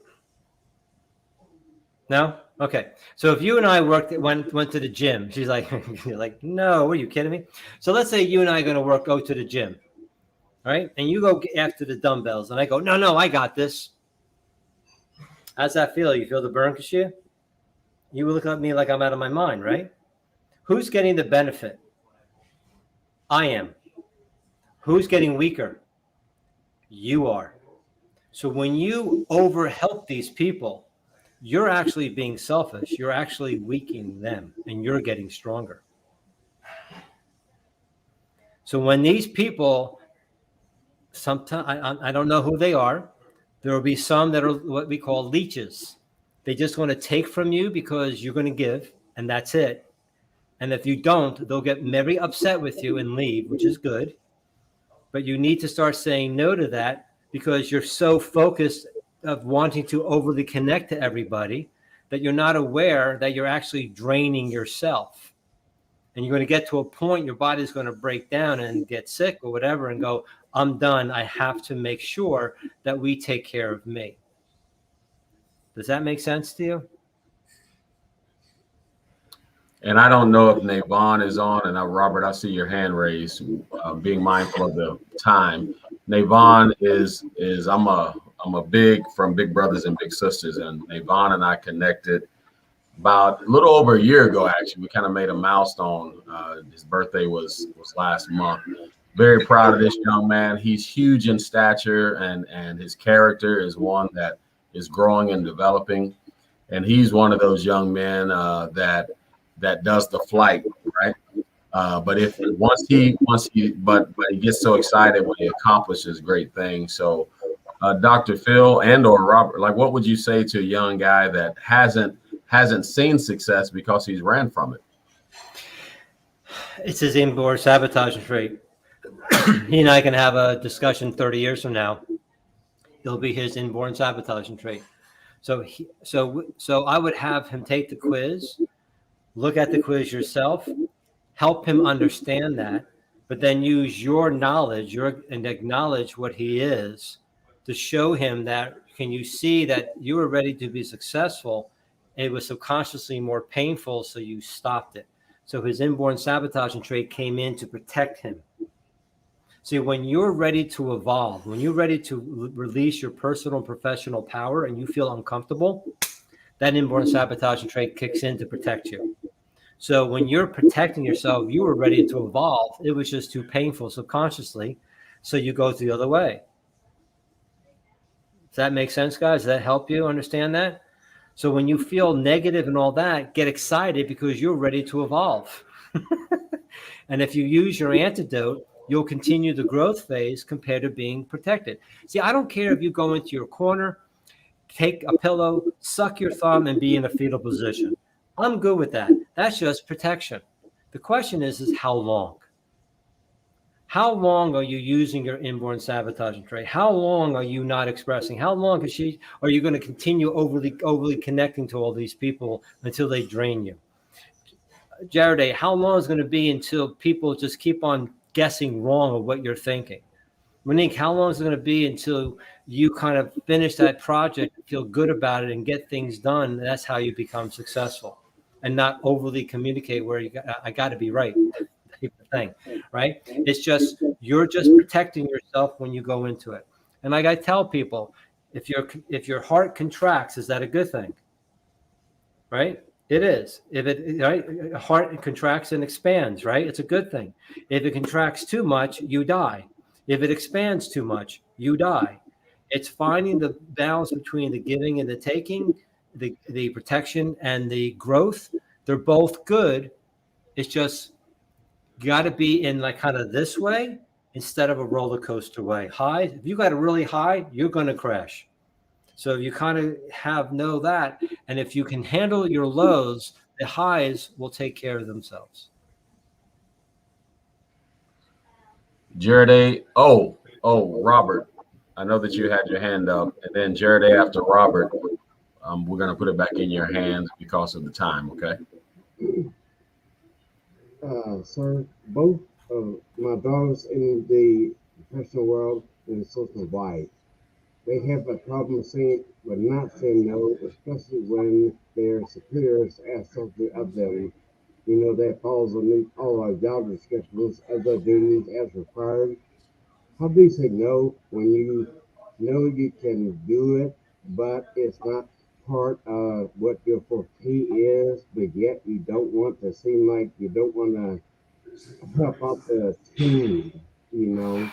C: No? Okay. So if you and I went to the gym, she's like, you're like, no, are you kidding me? So let's say you and I are going to go to the gym, right? And you go after the dumbbells, and I go, no, I got this. How's that feel? You feel the burn, Kashia? You look at me like I'm out of my mind, right? Who's getting the benefit? I am. Who's getting weaker? You are. So when you overhelp these people, you're actually being selfish. You're actually weakening them, and you're getting stronger. So when these people, sometimes I don't know who they are. There will be some that are what we call leeches. They just want to take from you because you're going to give, and that's it. And if you don't, they'll get very upset with you and leave, which is good. But you need to start saying no to that, because you're so focused of wanting to overly connect to everybody that you're not aware that you're actually draining yourself. And you're going to get to a point your body's going to break down and get sick or whatever and go, I'm done. I have to make sure that we take care of me. Does that make sense to you?
A: And I don't know if Navon is on, and Robert, I see your hand raised, being mindful of the time. Navon is I'm a from Big Brothers and Big Sisters, and Navon and I connected about a little over a year ago. Actually, we kind of made a milestone. His birthday was last month. Very proud of this young man. He's huge in stature, and his character is one that is growing and developing. And he's one of those young men that does the flight, right? But he gets so excited when he accomplishes great things. So, Dr. Phil or Robert, like, what would you say to a young guy that hasn't seen success because he's ran from it?
C: It's his inborn sabotage trait. He and I can have a discussion 30 years from now. It'll be his inborn sabotaging trait. So I would have him take the quiz, look at the quiz yourself, help him understand that, but then use your knowledge and acknowledge what he is to show him that, can you see that you were ready to be successful? It was subconsciously more painful, so you stopped it. So his inborn sabotaging trait came in to protect him. See, when you're ready to evolve, when you're ready to release your personal and professional power and you feel uncomfortable, that inborn sabotaging trait kicks in to protect you. So when you're protecting yourself, you were ready to evolve. It was just too painful subconsciously, so you go the other way. Does that make sense, guys? Does that help you understand that? So when you feel negative and all that, get excited because you're ready to evolve. And if you use your antidote, you'll continue the growth phase compared to being protected. See, I don't care if you go into your corner, take a pillow, suck your thumb, and be in a fetal position. I'm good with that. That's just protection. The question is how long? How long are you using your inborn sabotaging trait? How long are you not expressing? How long are you going to continue overly connecting to all these people until they drain you? Jared, how long is it going to be until people just keep on guessing wrong of what you're thinking? Monique, how long is it going to be until you kind of finish that project, feel good about it, and get things done? That's how you become successful, and not overly communicate where I got to be right type of thing, right? It's just you're just protecting yourself when you go into it. And like I tell people, if your heart contracts, is that a good thing? Right? It is. If it right, heart contracts and expands, right? It's a good thing. If it contracts too much, you die. If it expands too much, you die. It's finding the balance between the giving and the taking, the protection and the growth. They're both good. It's just got to be in like kind of this way instead of a roller coaster way. High. If you got a really high, you're going to crash. So you kind of know that, and if you can handle your lows, the highs will take care of themselves.
A: Jared, Robert, I know that you had your hand up, and then Jared, after Robert, we're going to put it back in your hands because of the time, okay?
E: Sir, both of my daughters in the professional world and social life, they have a problem saying but not saying no, especially when their superiors ask something of them. You know, that falls on all our job descriptions, other duties as required. How do you say no when you know you can do it, but it's not part of what your forte is, but yet you don't want to seem like you don't want to help out the team, you know?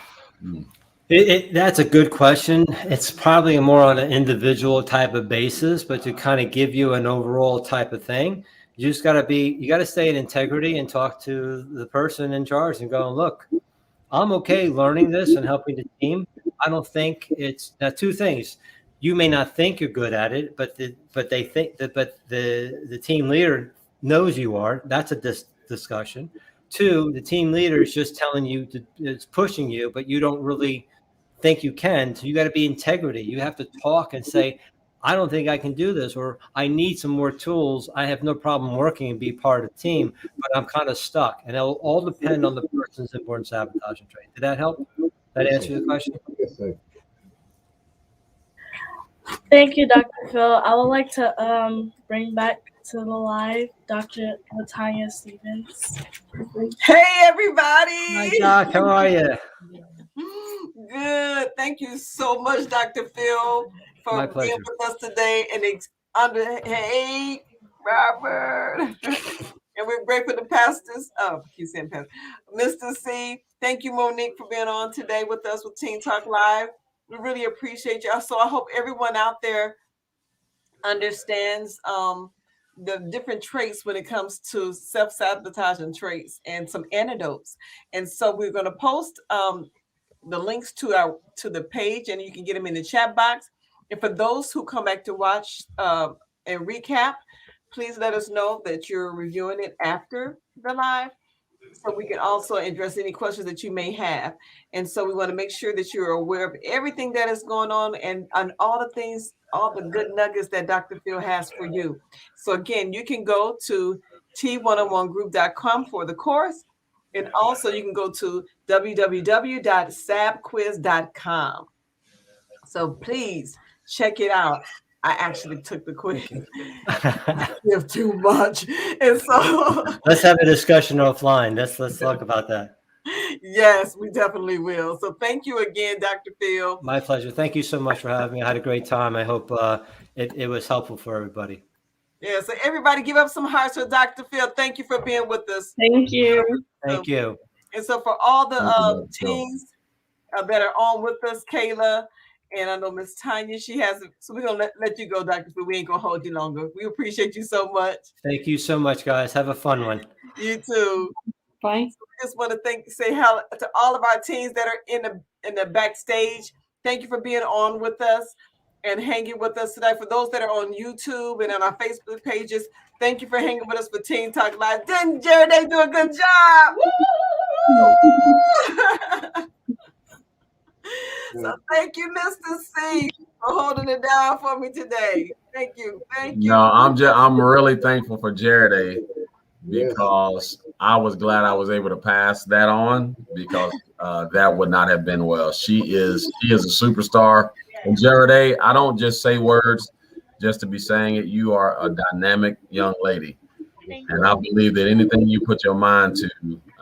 C: That's a good question. It's probably more on an individual type of basis, but to kind of give you an overall type of thing, you just got to stay in integrity and talk to the person in charge and go, look, I'm okay learning this and helping the team. I don't think it's now two things. You may not think you're good at it, but they think that, but the team leader knows you are. That's a discussion. Two, the team leader is just telling you it's pushing you, but you don't really think you can. So you got to be integrity. You have to talk and say, I don't think I can do this, or I need some more tools. I have no problem working and be part of the team, but I'm kind of stuck. And it'll all depend on the person's inborn sabotaging trait. Did that help? That answer your question?
E: Yes, sir.
B: Thank you, Dr. Phil. I would like to bring back to the live Dr. Latanya Stevens.
G: Hey, everybody.
C: Hi, Doc. How are you?
G: Good. Thank you so much, Dr. Phil,
C: My
G: for
C: pleasure.
G: being with us today. Hey, Robert. And we're grateful to pastors. Oh, keep saying pastor. Mr. C, thank you, Monique, for being on today with us with Teen Talk Live. We really appreciate you. So I hope everyone out there understands the different traits when it comes to self-sabotaging traits and some antidotes. And so we're going to post the links to the page, and you can get them in the chat box. And for those who come back to watch and recap, please let us know that you're reviewing it after the live, so we can also address any questions that you may have. And so we want to make sure that you're aware of everything that is going on and all the things, all the good nuggets that Dr. Phil has for you. So again, you can go to t101group.com for the course. And also you can go to www.sabquiz.com. So please check it out. I actually took the quiz. I give too much. And so
C: Let's have a discussion offline. Let's talk about that.
G: Yes, we definitely will. So thank you again, Dr. Phil.
C: My pleasure. Thank you so much for having me. I had a great time. I hope it was helpful for everybody.
G: Yeah, so everybody give up some hearts for Dr. Phil. Thank you for being with us.
D: Thank you.
C: Thank you.
G: And so for all the teams that are on with us, Kayla, and I know Miss Tanya, she has, so we're going to let you go, Dr. Phil. We ain't going to hold you longer. We appreciate you so much.
C: Thank you so much, guys. Have a fun one.
G: You too.
D: Bye.
G: Just want to say hello to all of our teens that are in the backstage. Thank you for being on with us and hanging with us today. For those that are on YouTube and on our Facebook pages, thank you for hanging with us for Teen Talk Live. Didn't Jared they do a good job? So thank you, Mr. C, for holding it down for me today. Thank you. Thank you.
A: No, I'm really thankful for Jared
E: Yes.
A: because I was glad I was able to pass that on because that would not have been well. She is a superstar. And Jared I don't just say words just to be saying it. You are a dynamic young lady. And I believe that anything you put your mind to,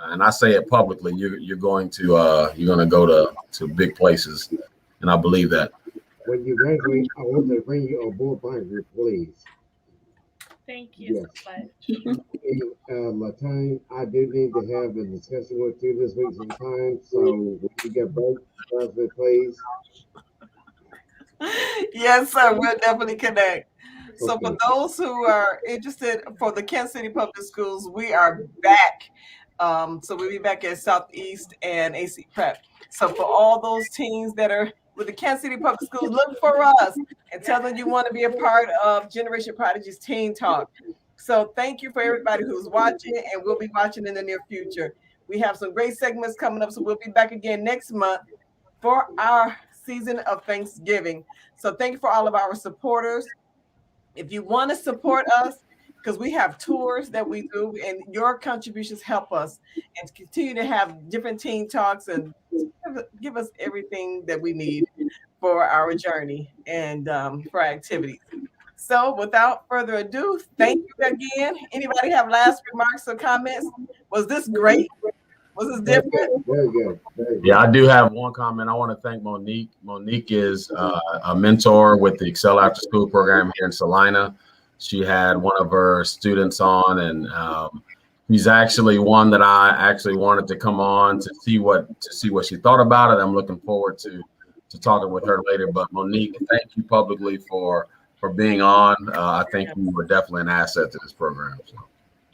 A: and I say it publicly, you're going to go to big places. And I believe that.
E: When you graduate, I want to bring you aboard my group, please.
B: Thank you
E: Yes.
B: so much.
E: Latanya, I do need to have a discussion with you this week sometime. So when you get back, please.
G: Yes, sir. We'll definitely connect. So
E: Okay.
G: for those who are interested for the Kansas City Public Schools, we are back. So we'll be back at Southeast and AC Prep. So for all those teens that are with the Kansas City Public Schools, look for us and tell them you want to be a part of Generation Prodigy's Teen Talk. So thank you for everybody who's watching, and we'll be watching in the near future. We have some great segments coming up, so we'll be back again next month for our season of Thanksgiving. So thank you for all of our supporters. If you want to support us, because we have tours that we do, and your contributions help us and continue to have different teen talks and give us everything that we need for our journey and for our activities. So without further ado, thank you again. Anybody have last remarks or comments? Was this great? Was this different?
E: Very good. Very good.
A: Yeah, I do have one comment. I want to thank Monique. Monique is a mentor with the Excel After School program here in Salina. She had one of her students on, and he's actually one that I actually wanted to come on to see what she thought about it. I'm looking forward to talking with her later. But Monique, thank you publicly for being on. I think you were definitely an asset to this program. So.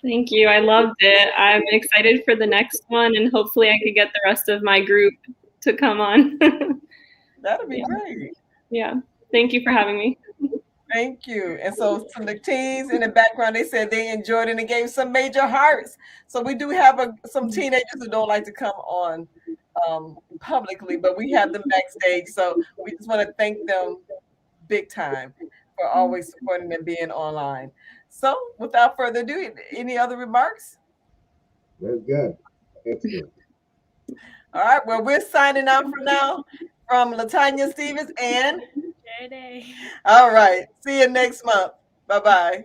D: Thank you. I loved it. I'm excited for the next one, and hopefully I could get the rest of my group to come on.
G: That'll be great.
D: Yeah. Thank you for having me.
G: Thank you. And so from the teens in the background, they said they enjoyed it and gave some major hearts. So we do have some teenagers who don't like to come on publicly, but we have them backstage. So we just want to thank them big time for always supporting and being online. So without further ado, any other remarks?
E: Very good. Excellent.
G: All right. Well, we're signing out for now from Latanya Stevens and
B: Jared.
G: all right. See you next month. Bye-bye.